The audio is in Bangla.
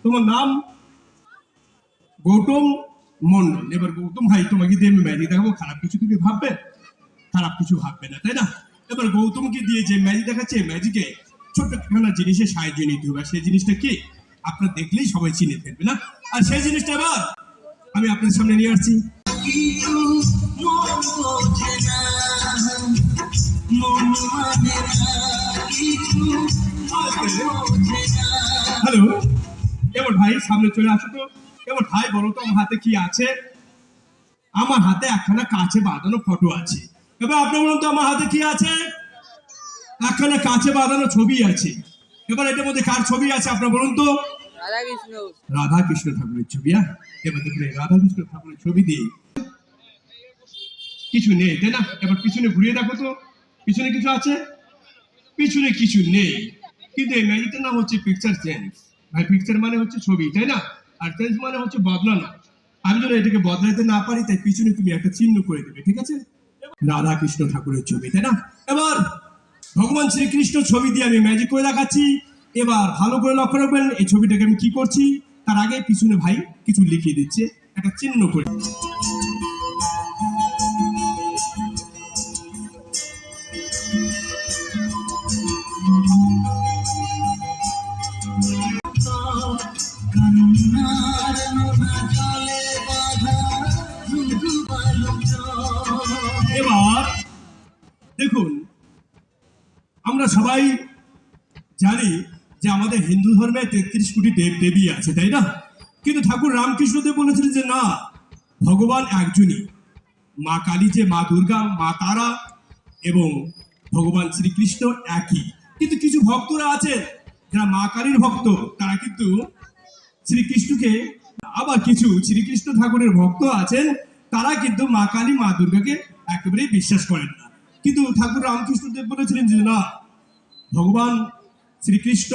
তোমার নাম গৌতম মন্ডল। এবার গৌতম ভাই তোমাকে দিয়ে আমি ম্যাজিক দেখাবো, খারাপ কিছু তুমি ভাববে? খারাপ কিছু ভাববে না, তাই না? এবার গৌতমকে দিয়ে যে ম্যাজিক দেখাচ্ছে, ম্যাজিকে ছোট্ট খানা জিনিসের সাহায্য নিতে হবে। আর সেই জিনিসটা কি আপনার দেখলেই সবাই চিনে ফেলবে না? আর সেই জিনিসটা এবার আমি আপনাদের সামনে নিয়ে আসছি। হ্যালো, এবার ভাই সামনে চলে আসো তো। এবার ভাই বলো তো আমার হাতে কি আছে? আমার হাতে একখানা কাছে বাঁধানো ফটো আছে। এবার আপনি বলুন তো আমার হাতে কি আছে? একখানা কাছে বাঁধানো ছবি আছে। এবার এটার মধ্যে কার ছবি আছে আপনার বলুন তো? রাধা কৃষ্ণ ঠাকুরের ছবি। এবার দেখুন রাধা কৃষ্ণ ঠাকুরের ছবি দিয়ে কিছু নেই, তাই না? এবার পিছনে ঘুরিয়ে দেখো তো, পিছনে কিছু আছে? পিছনে কিছু নেই, কিন্তু এই ম্যাজিকটার নাম হচ্ছে পিকচার চেঞ্জ। ভাই পিকচার মানে হচ্ছে ছবি, তাই না? আর চেঞ্জ মানে হচ্ছে বদলানো। আমি যদি এটাকে বদলাতে না পারি, তাই পিছনে তুমি একটা চিহ্ন করে দেবে, ঠিক আছে? রাধা কৃষ্ণ ঠাকুরের ছবি, তাই না? এবার ভগবান শ্রীকৃষ্ণ ছবি দিয়ে আমি ম্যাজিক করে দেখাচ্ছি। এবার ভালো করে লক্ষ্য রাখবেন এই ছবিটাকে আমি কি করছি। তার আগে পিছনে ভাই কিছু লিখিয়ে দিচ্ছে, একটা চিহ্ন করে। এবার দেখুন, আমরা সবাই জানি যে আমাদের হিন্দু ধর্মে ৩৩ কোটি দেব দেবী আছে, তাই না? কিন্তু ঠাকুর রামকৃষ্ণদেব বলেছিলেন যে না, ভগবান একজনই। মা কালী যে মা দুর্গা, মা তারা এবং ভগবান শ্রীকৃষ্ণ একই। কিন্তু কিছু ভক্তরা আছেন যারা মা কালীর ভক্ত, তারা কিন্তু শ্রীকৃষ্ণকে, আবার কিছু শ্রীকৃষ্ণ ঠাকুরের ভক্ত আছেন তারা কিন্তু মা কালী মা দুর্গাকে একেবারেই বিশ্বাস করেন না। কিন্তু ঠাকুর রামকৃষ্ণদেব বলেছিলেন যে না, ভগবান শ্রীকৃষ্ণ